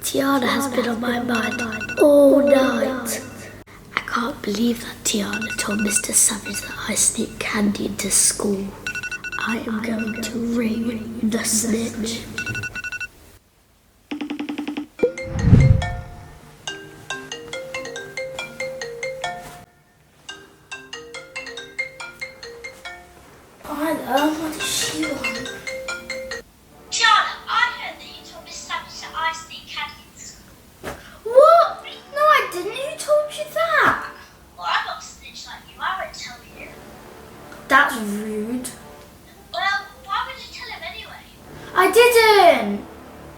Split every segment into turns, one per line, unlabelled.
Tiana has been on my mind all night. I can't believe that Tiana told Mr. Savage that I sneak candy into school. I am going to ring the snitch. Isla, what is she on?
Tiana, I heard that you told Miss Savage that I sneak candy into school.
What? No, I didn't. Who told you that?
Well, I'm not a snitch like you. I won't tell you.
That's rude.
Well, why would you tell him anyway?
I didn't.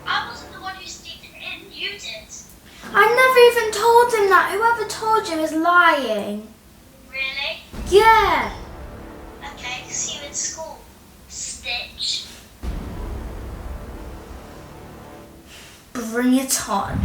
I wasn't the one who sneaked it in. You did.
I never even told him that. Whoever told you is lying.
Really?
Yeah.
Okay, see you in school, snitch.
Bring it on.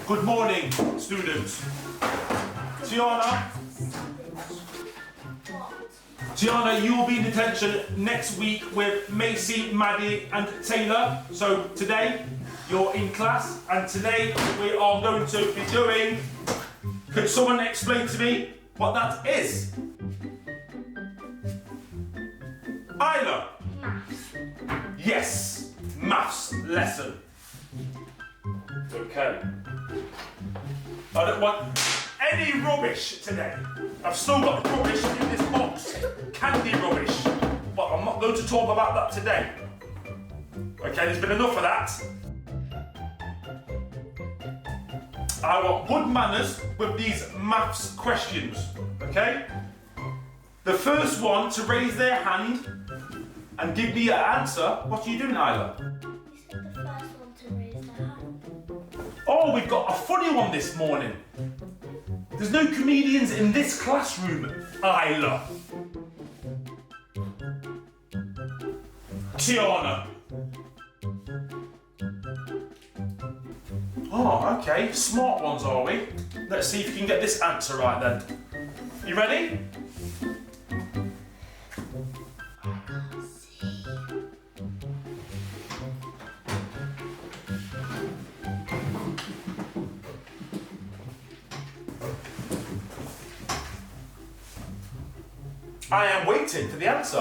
Good morning, students. Tiana, you will be in detention next week with Macy, Maddie and Taylor. So today, you're in class and today we are going to be doing... Could someone explain to me what that is? Isla?
Maths.
Yes, maths lesson. Okay. I don't want any rubbish today. I've still got rubbish in this box. Candy rubbish. But I'm not going to talk about that today. Okay, there's been enough of that. I want good manners with these maths questions. Okay? The first one to raise their hand and give me an answer. What are you doing, Isla?
You said the first one to raise their hand.
Oh, we've got a funny one this morning. There's no comedians in this classroom, Isla. Tiana. Oh, okay. Smart ones, are we? Let's see if you can get this answer right then. You ready? I am waiting for the answer.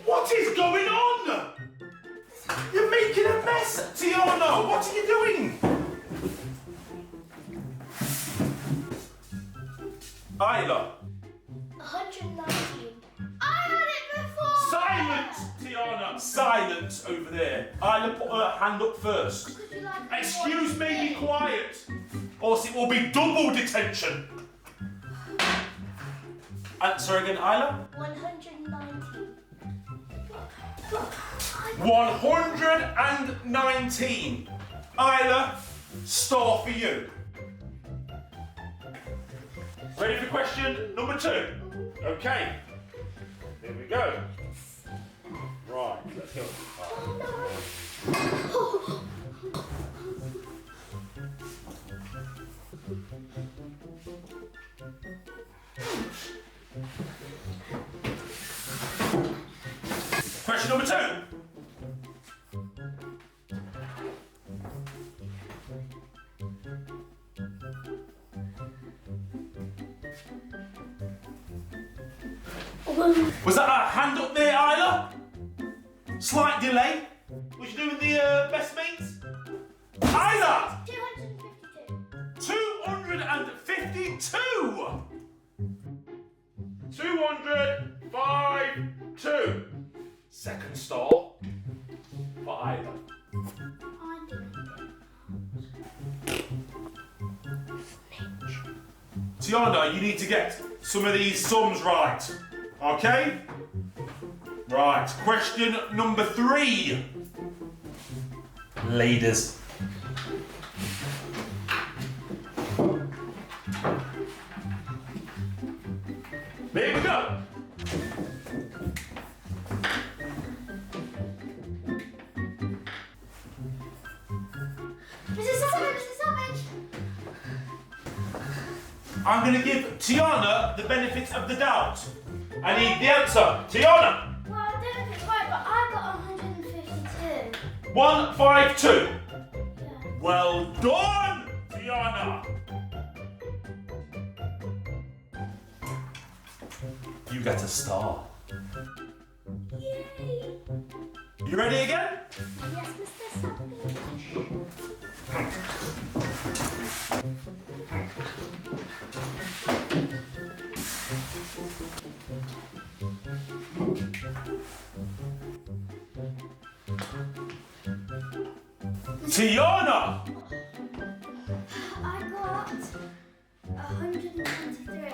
What is going on? You're making a mess, Tiana. What are you doing? Isla.
119. I had it before.
Silence, Tiana. Silence over there. Isla put her hand up first.
Could you like
Excuse me, be quiet. Or else it will be double detention. Answer again, Isla.
119.
119. Isla, star for you. Ready for question number 2? Okay. Here we go. Right, let's go. Question number 2. Was that a hand up there, Isla? Slight delay. Was you doing the best mates? Isla!
252.
252! 2. Second star for Isla.
I didn't get
Tiana, you need to get some of these sums right. Okay? Right, question number 3. Ladies. Here we go.
Mrs. Savage!
I'm going to give Tiana the benefit of the doubt. I need the answer. Tiana!
Well, I don't know if it's right, but I got 152.
152.
Yeah.
Well done, Tiana. You get a star.
Yay!
You ready again?
Yes, Mr. Savage.
Tiana!
I got 123.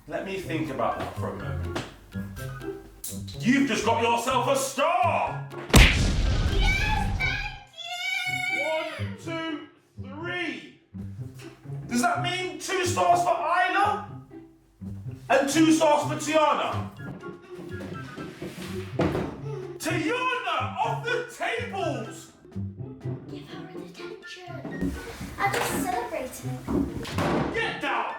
Let me think about that for a moment. You've just got yourself a star!
Yes, thank
1, 2, 3. Does that mean 2 stars for Isla? And 2 stars for Tiana? Tiana, off the tables!
Give her an attention. I'm just celebrating.
Get down!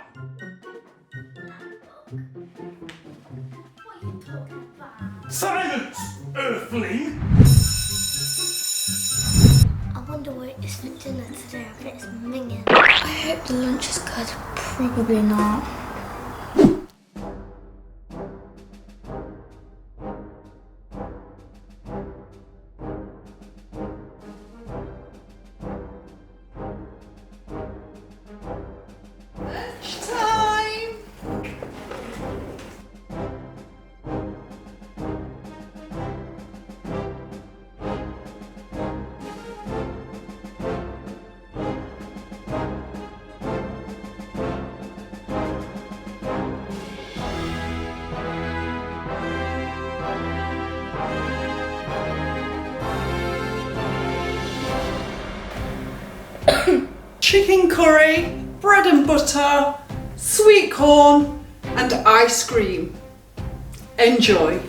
What are you talking about?
Silence, earthling!
I wonder what it is for dinner today. I bet it's minging. I hope the lunch is good. Probably not.
Lunchtime! Chicken curry, bread and butter, sweet corn and ice cream. Enjoy.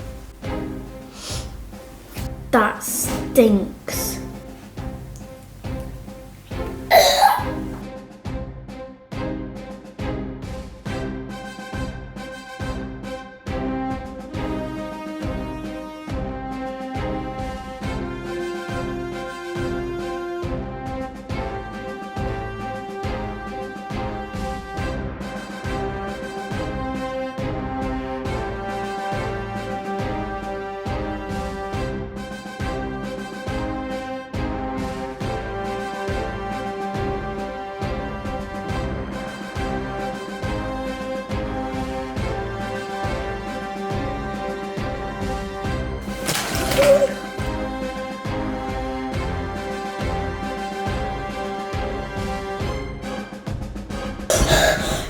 That stinks.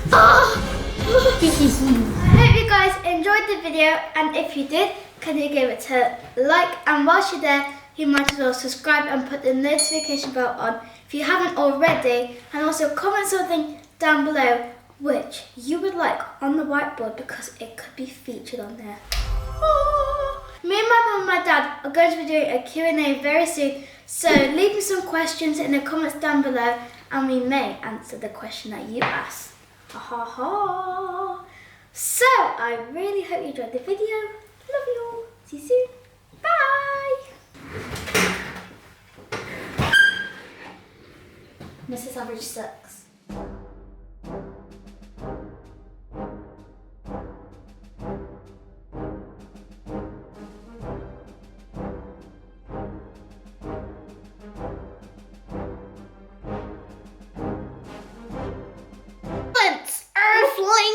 I hope you guys enjoyed the video, and if you did, can you give it a like, and whilst you're there, you might as well subscribe and put the notification bell on if you haven't already, and also comment something down below which you would like on the whiteboard because it could be featured on there. Me and my mum and my dad are going to be doing a Q&A very soon, so leave me some questions in the comments down below and we may answer the question that you asked. Ha ha ha! So, I really hope you enjoyed the video. Love you all. See you soon. Bye! Mrs. Average sucks.